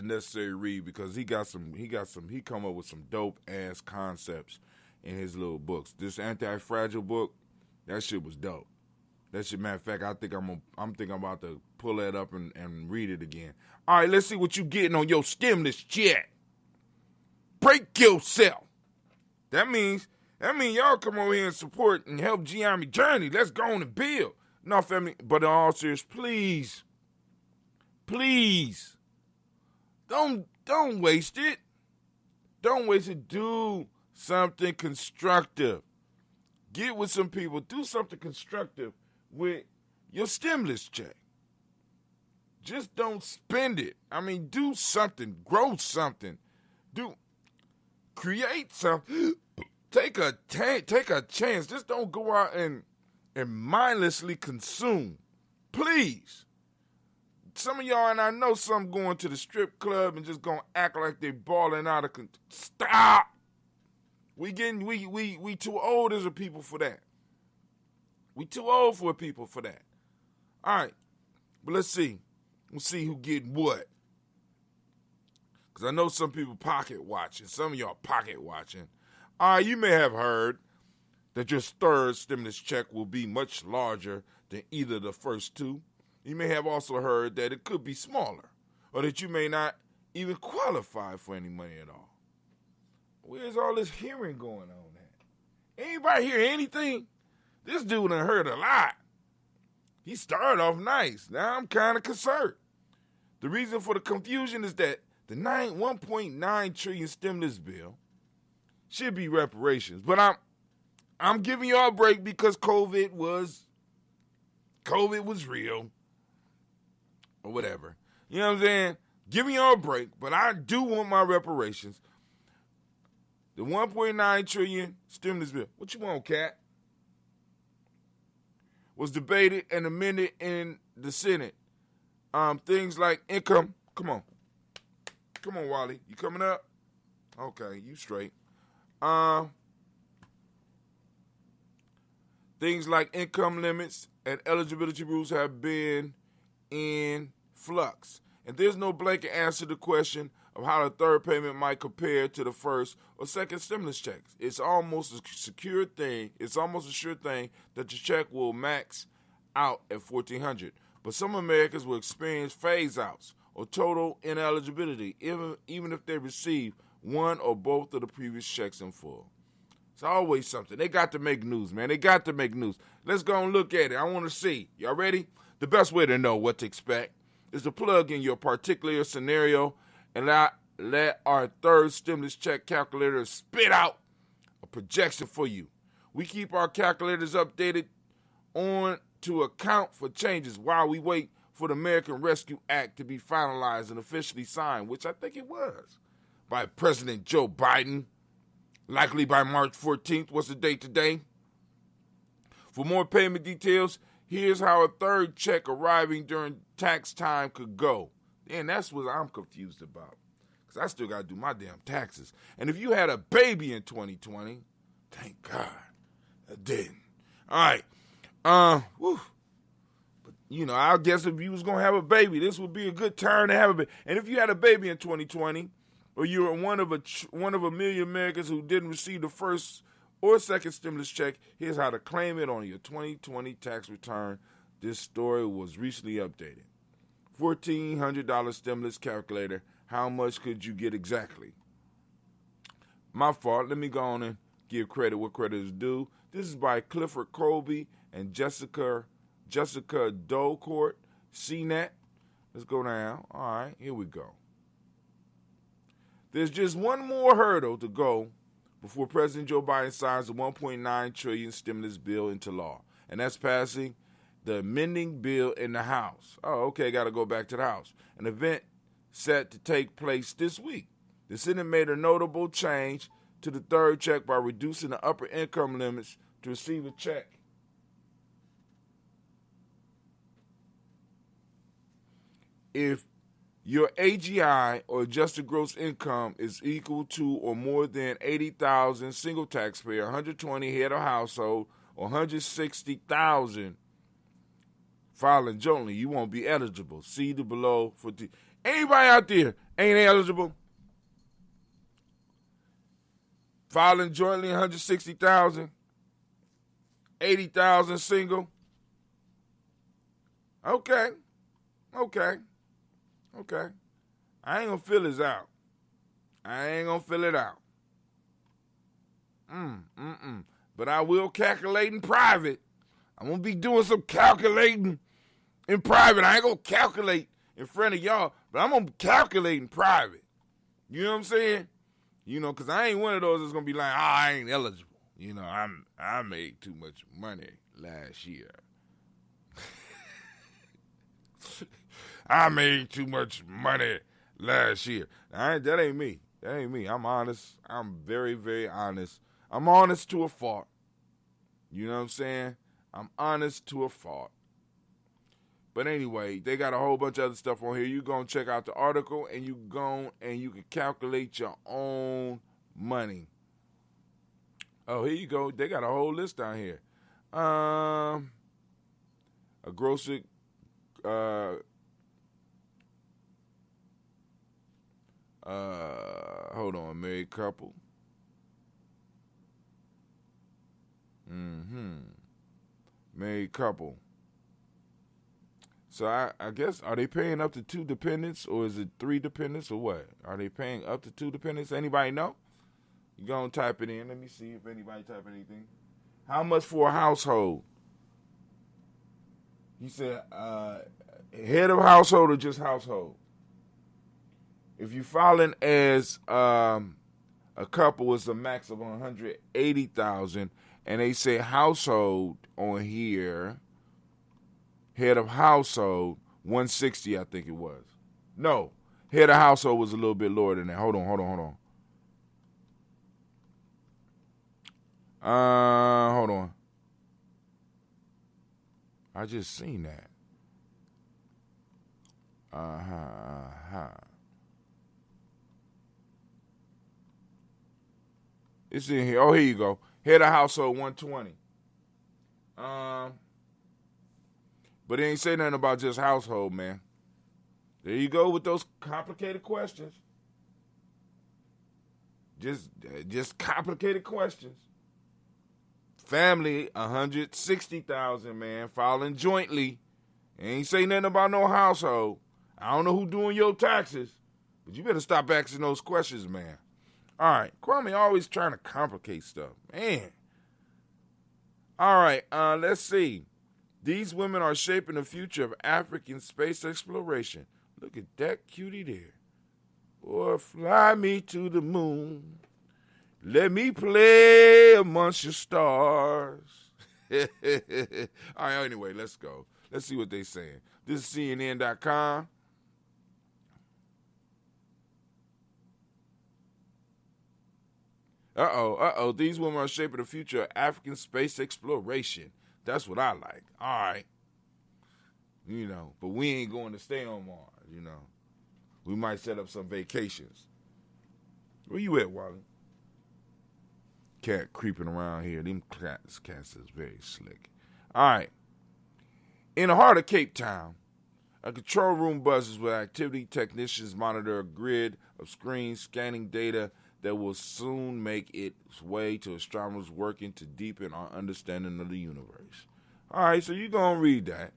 necessary read because he come up with some dope ass concepts in his little books. This Anti-Fragile book, that shit was dope. That shit, matter of fact, I'm thinking about to pull that up and read it again. All right, let's see what you getting on your stimulus check. Break yourself. That means y'all come over here and support and help Gye-Nyame journey. Let's go on and build. No, family, but in all seriousness, please, don't waste it. Don't waste it. Do something constructive. Get with some people. Do something constructive with your stimulus check. Just don't spend it. Do something. Grow something. Create something. Take a chance. Just don't go out and mindlessly consume. Please. Some of y'all, and I know some going to the strip club and just gonna act like they balling out of stop. We too old as a people for that. We too old for people for that. All right, but let's see. We'll see who getting what. Because I know some people pocket watching. Some of y'all pocket watching. You may have heard that your third stimulus check will be much larger than either of the first two. You may have also heard that it could be smaller, or that you may not even qualify for any money at all. Where's all this hearing going on at? Anybody hear anything? This dude done heard a lot. He started off nice. Now I'm kind of concerned. The reason for the confusion is that the 1.9 trillion stimulus bill should be reparations. But I'm giving y'all a break because COVID was real. Or whatever. You know what I'm saying? Giving y'all a break, but I do want my reparations. The 1.9 trillion stimulus bill. What you want, Cat? Was debated and amended in the Senate. Things like income. Come on, Wally. You coming up? Okay, you straight. Things like income limits and eligibility rules have been in flux. And there's no blanket answer to the question of how the third payment might compare to the first or second stimulus checks. It's almost a secure thing. It's almost a sure thing that the check will max out at $1,400. But some Americans will experience phase-outs or total ineligibility, even if they receive one or both of the previous checks in full. It's always something. They got to make news, man. They got to make news. Let's go and look at it. I want to see. Y'all ready? The best way to know what to expect is to plug in your particular scenario and let our third stimulus check calculator spit out a projection for you. We keep our calculators updated on to account for changes while we wait for the American Rescue Act to be finalized and officially signed, which I think it was, by President Joe Biden, likely by March 14th. What's the date today? For more payment details, here's how a third check arriving during tax time could go. And that's what I'm confused about, because I still got to do my damn taxes. And if you had a baby in 2020, thank God I didn't. All right. But, I guess if you was going to have a baby, this would be a good time to have a baby. And if you had a baby in 2020, or you were one of a million Americans who didn't receive the first or second stimulus check, here's how to claim it on your 2020 tax return. This story was recently updated. $1,400 stimulus calculator. How much could you get exactly? My fault. Let me go on and give credit where credit is due. This is by Clifford Colby and Jessica Docourt, CNET. Let's go down. All right, here we go. There's just one more hurdle to go before President Joe Biden signs the $1.9 trillion stimulus bill into law, and that's passing the amending bill in the House. Oh, okay, got to go back to the House. An event set to take place this week. The Senate made a notable change to the third check by reducing the upper income limits to receive a check. If your AGI, or adjusted gross income, is equal to or more than $80,000 single taxpayer, 120 head of household, or 160,000 filing jointly, you won't be eligible. See the below for anybody out there ain't eligible. Filing jointly, 160,000, 80,000 single. Okay. I ain't gonna fill this out. I ain't gonna fill it out. But I will calculate in private. I'm gonna be doing some calculating in private. I ain't gonna calculate in front of y'all, but I'm gonna calculate in private. You know what I'm saying? Because I ain't one of those that's gonna be like, I ain't eligible. I made too much money last year. I made too much money last year. That ain't me. I'm honest. I'm very, very honest. I'm honest to a fault. You know what I'm saying? I'm honest to a fault. But anyway, they got a whole bunch of other stuff on here. You go and check out the article, and you go and you can calculate your own money. Oh, here you go. They got a whole list down here. A gross hold on, married couple. Married couple. So I guess, are they paying up to 2 dependents, or is it 3 dependents, or what? Are they paying up to 2 dependents? Anybody know? You go and type it in. Let me see if anybody type anything. How much for a household? He said head of household or just household? If you filing as a couple, it's a max of $180,000, and they say household on here. Head of household, $160, I think it was. No, head of household was a little bit lower than that. Hold on. Hold on. I just seen that. It's in here. Oh, here you go. Head of household, $120. But they ain't say nothing about just household, man. There you go with those complicated questions. Just complicated questions. Family, $160,000, man, filing jointly. Ain't say nothing about no household. I don't know who doing your taxes, but you better stop asking those questions, man. All right, Kwame always trying to complicate stuff, man. All right, let's see. These women are shaping the future of African space exploration. Look at that cutie there. Boy, fly me to the moon. Let me play amongst your stars. All right, anyway, let's go. Let's see what they're saying. This is CNN.com. These women are shaping the future of African space exploration. That's what I like. All right. But we ain't going to stay on Mars, We might set up some vacations. Where you at, Wally? Cat creeping around here. Them cats is very slick. All right. In the heart of Cape Town, a control room buzzes with activity technicians monitor a grid of screens scanning data that will soon make its way to astronomers working to deepen our understanding of the universe. All right, so you're going to read that.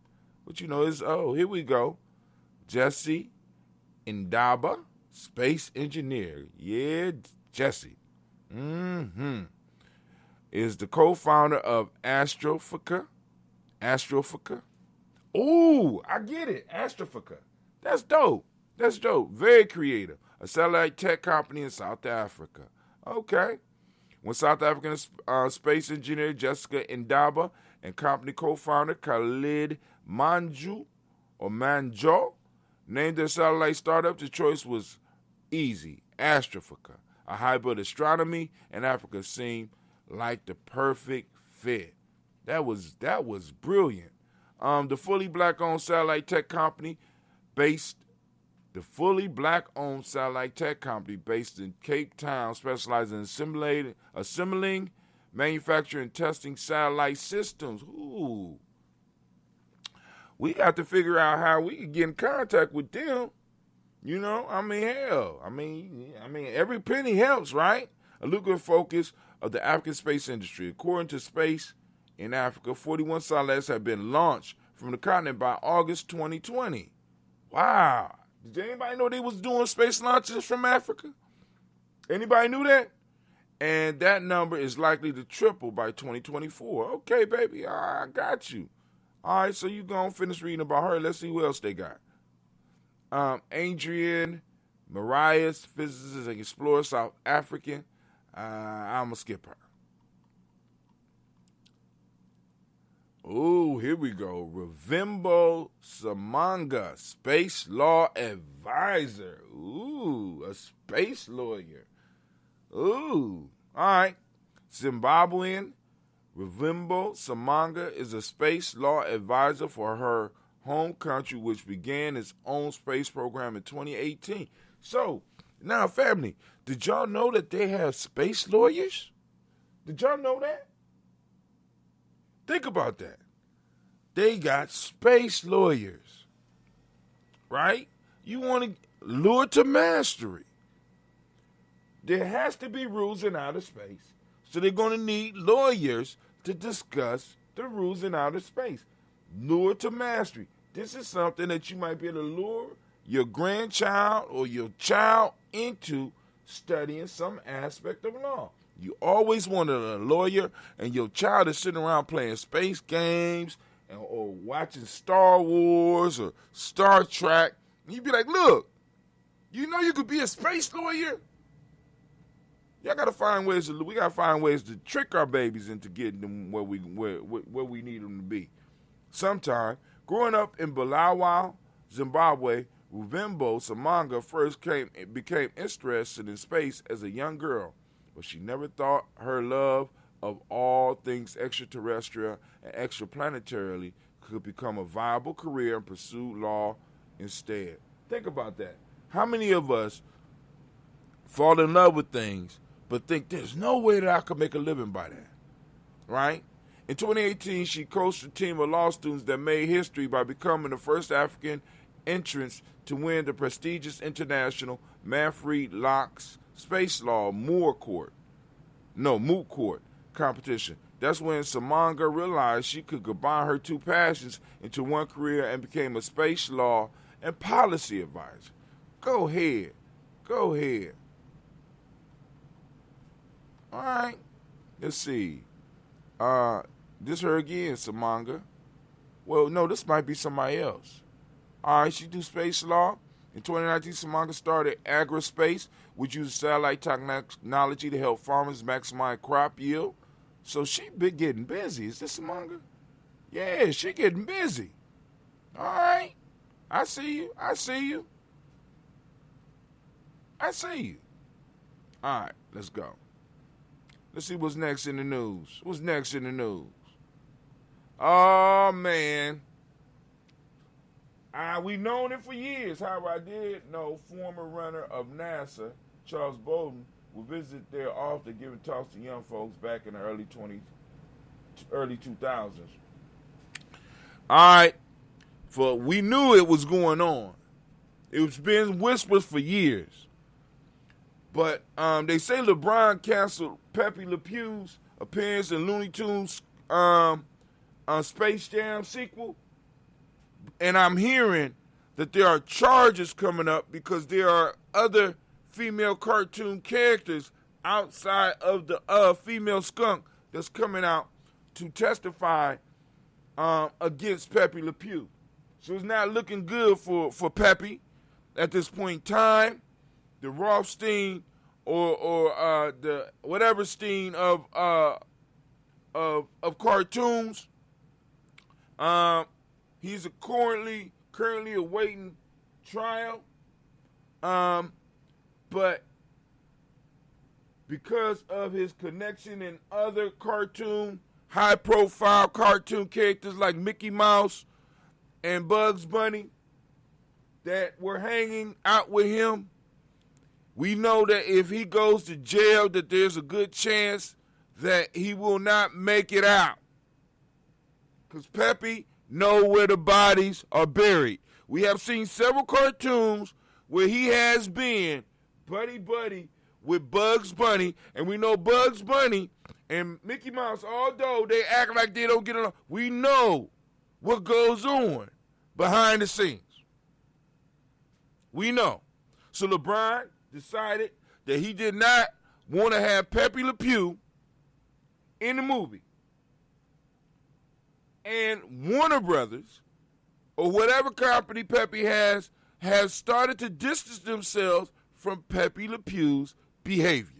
But here we go. Jesse Indaba, space engineer. Yeah, Jesse. Is the co-founder of Astrophica. Ooh, I get it. Astrophica. That's dope. Very creative. A satellite tech company in South Africa. Okay. When South African space engineer Jessica Indaba and company co-founder Khalid Manjo named their satellite startup, the choice was easy. Astrophica, a hybrid astronomy and Africa, seemed like the perfect fit. That was brilliant. The fully black-owned satellite tech company based in Cape Town specializes in assembling, manufacturing, and testing satellite systems. Ooh. We got to figure out how we can get in contact with them. Hell. Every penny helps, right? A lucrative focus of the African space industry. According to Space in Africa, 41 satellites have been launched from the continent by August 2020. Wow. Did anybody know they was doing space launches from Africa? Anybody knew that? And that number is likely to triple by 2024. Okay, baby, I got you. All right, so you go and finish reading about her. Let's see who else they got. Adrian Marias, physicist and explorer, South African. I'm going to skip her. Ooh, here we go. Revimbo Samanga, space law advisor. Ooh, a space lawyer. Ooh, all right. Zimbabwean Revimbo Samanga is a space law advisor for her home country, which began its own space program in 2018. So, now, family, did y'all know that they have space lawyers? Did y'all know that? Think about that. They got space lawyers, right? You want to lure to mastery. There has to be rules in outer space. So they're going to need lawyers to discuss the rules in outer space. Lure to mastery. This is something that you might be able to lure your grandchild or your child into studying some aspect of law. You always wanted a lawyer, and your child is sitting around playing space games or watching Star Wars or Star Trek. And you'd be like, look, you know you could be a space lawyer? We gotta find ways to trick our babies into getting them where we need them to be. Sometime, growing up in Bulawayo, Zimbabwe, Ruvembo Samanga first became interested in space as a young girl, but she never thought her love of all things extraterrestrial and extraplanetary could become a viable career and pursue law instead. Think about that. How many of us fall in love with things but think there's no way that I could make a living by that, right? In 2018, she coached a team of law students that made history by becoming the first African entrants to win the prestigious international Manfred Locke's Space Law Moot Court competition. That's when Samanga realized she could combine her two passions into one career and became a space law and policy advisor. Go ahead. All right, let's see. This her again, Samanga. Well, no, this might be somebody else. All right, she do space law. In 2019, Samanga started AgriSpace, which uses satellite technology to help farmers maximize crop yield. So she been getting busy. Is this Samanga? Yeah, she getting busy. All right, I see you. All right, let's go. Let's see what's next in the news. Oh, man. We've known it for years. However, I did know former runner of NASA, Charles Bolden, would visit there often, giving talks to young folks back in the early 2000s. All right. We knew it was going on. It's been whispers for years. But they say LeBron canceled Pepe Le Pew's appearance in Looney Tunes Space Jam sequel. And I'm hearing that there are charges coming up because there are other female cartoon characters outside of the female skunk that's coming out to testify against Pepe Le Pew. So it's not looking good for Pepe at this point in time. The Rothstein or the whatever Stein of cartoons. He's currently awaiting trial. But because of his connection in other high-profile cartoon characters like Mickey Mouse and Bugs Bunny that were hanging out with him, we know that if he goes to jail, that there's a good chance that he will not make it out. Because Pepe know where the bodies are buried. We have seen several cartoons where he has been buddy with Bugs Bunny, and we know Bugs Bunny and Mickey Mouse, although they act like they don't get along, we know what goes on behind the scenes. We know. So LeBron decided that he did not want to have Pepe Le Pew in the movie. And Warner Brothers, or whatever company Pepe has started to distance themselves from Pepe Le Pew's behaviors.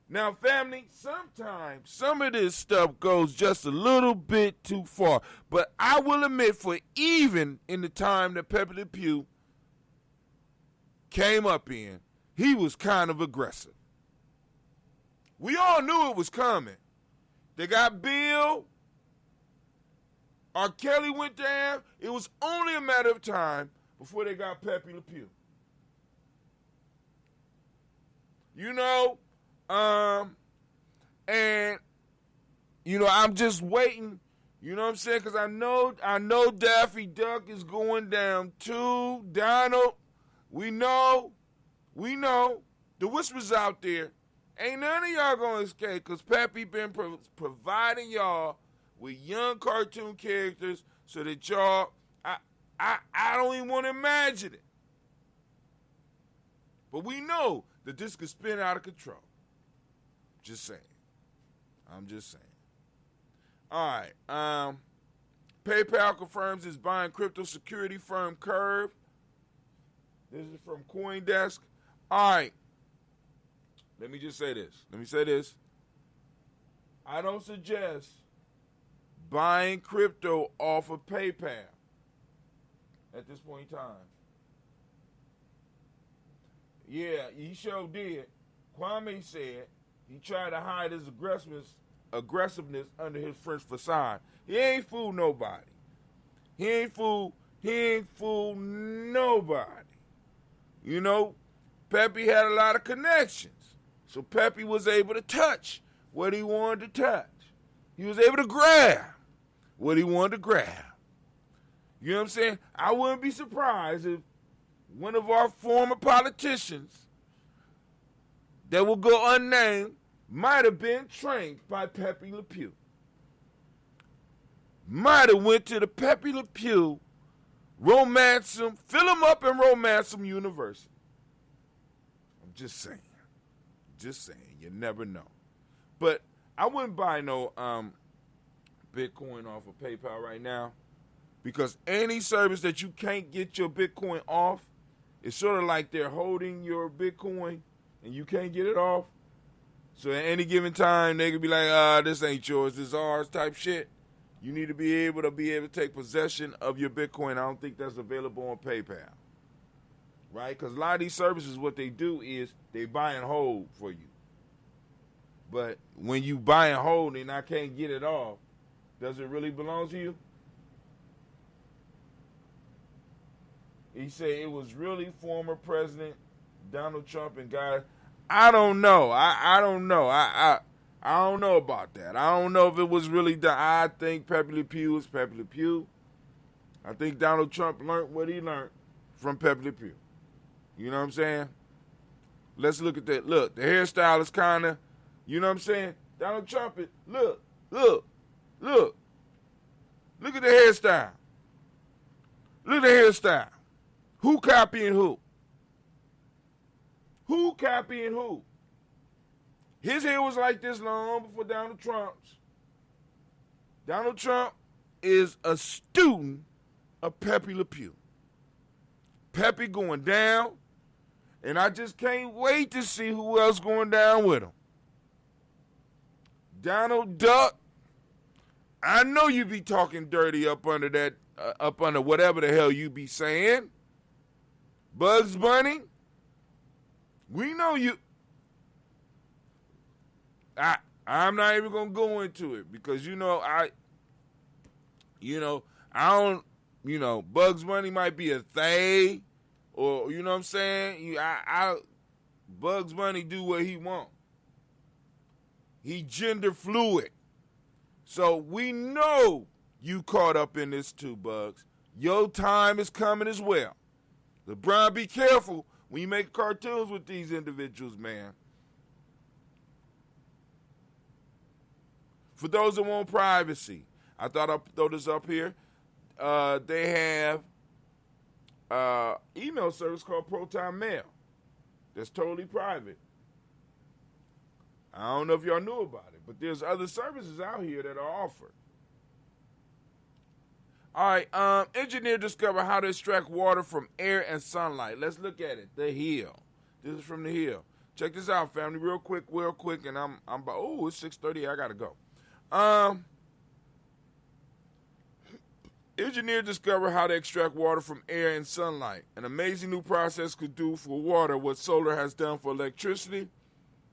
Now, family, sometimes some of this stuff goes just a little bit too far. But I will admit, for even in the time that Pepe Le Pew came up in, he was kind of aggressive. We all knew it was coming. They got Bill. R. Kelly went down. It was only a matter of time before they got Pepe Le Pew. And I'm just waiting. You know what I'm saying? Because I know Daffy Duck is going down too. Donald, we know. The whispers out there Ain't none of y'all gonna escape because Peppy been providing y'all with young cartoon characters so that y'all, I don't even want to imagine it. But we know that this could spin out of control. Just saying. I'm just saying. All right. PayPal confirms it's buying crypto security firm Curve. This is from CoinDesk. All right. Let me just say this. I don't suggest buying crypto off of PayPal at this point in time. Yeah, he sure did. Kwame said he tried to hide his aggressiveness under his French facade. He ain't fooled nobody. He ain't fooled nobody. You know, Peppy had a lot of connections. So Peppy was able to touch what he wanted to touch. He was able to grab what he wanted to grab. You know what I'm saying? I wouldn't be surprised if one of our former politicians that will go unnamed might have been trained by Pepe Le Pew. Might have went to the Pepe Le Pew, romance him, fill him up and romance him university. I'm just saying. You never know. But I wouldn't buy no Bitcoin off of PayPal right now because any service that you can't get your Bitcoin off, it's sort of like they're holding your Bitcoin and you can't get it off. So at any given time, they could be like, this ain't yours, this is ours type shit. You need to be able to take possession of your Bitcoin. I don't think that's available on PayPal. Right? Because a lot of these services, what they do is they buy and hold for you. But when you buy and hold and I can't get it off, does it really belong to you? He said it was really former President Donald Trump and guys. I don't know. I don't know. I don't know about that. I don't know if it was really done. I think Pepe Le Pew is Pepe Le Pew. I think Donald Trump learned what he learned from Pepe Le Pew. You know what I'm saying? Let's look at that. Look, the hairstyle is kind of, you know what I'm saying? Donald Trump is, look at the hairstyle. Look at the hairstyle. Who copying who? Who copying who? His hair was like this long before Donald Trump's. Donald Trump is a student of Pepe Le Pew. Pepe going down, and I just can't wait to see who else going down with him. Donald Duck, I know you be talking dirty up under that, up under whatever the hell you be saying. Bugs Bunny, we know you. I'm not even gonna go into it because I don't. Bugs Bunny might be a they, or you know what I'm saying. Bugs Bunny do what he want. He gender fluid, so we know you caught up in this too, Bugs. Your time is coming as well. LeBron, be careful when you make cartoons with these individuals, man. For those that want privacy, I thought I'd throw this up here. They have email service called Proton Mail that's totally private. I don't know if y'all knew about it, but there's other services out here that are offered. All right, engineer discovered how to extract water from air and sunlight. Let's look at it. The Hill. This is from The Hill. Check this out, family, real quick, and I'm about, it's 6:30, I gotta go. Engineer discovered how to extract water from air and sunlight. An amazing new process could do for water what solar has done for electricity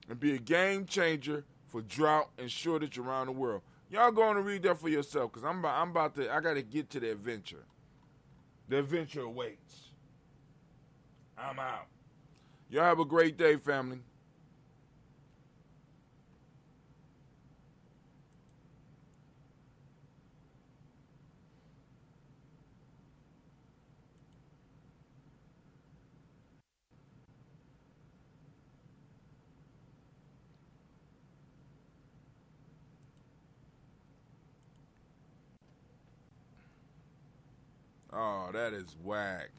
and be a game changer for drought and shortage around the world. Y'all go on and read that for yourself because I got to get to the adventure. The adventure awaits. I'm out. Y'all have a great day, family. Oh, that is whack.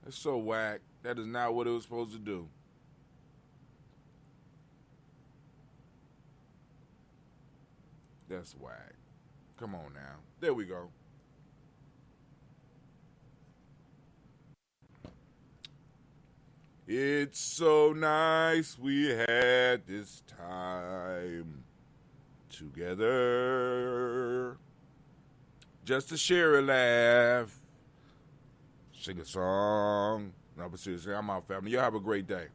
That's so whack. That is not what it was supposed to do. That's whack. Come on now. There we go. It's so nice we had this time together. Just to share a laugh. Sing a song. No, but seriously, I'm out, family. Y'all have a great day.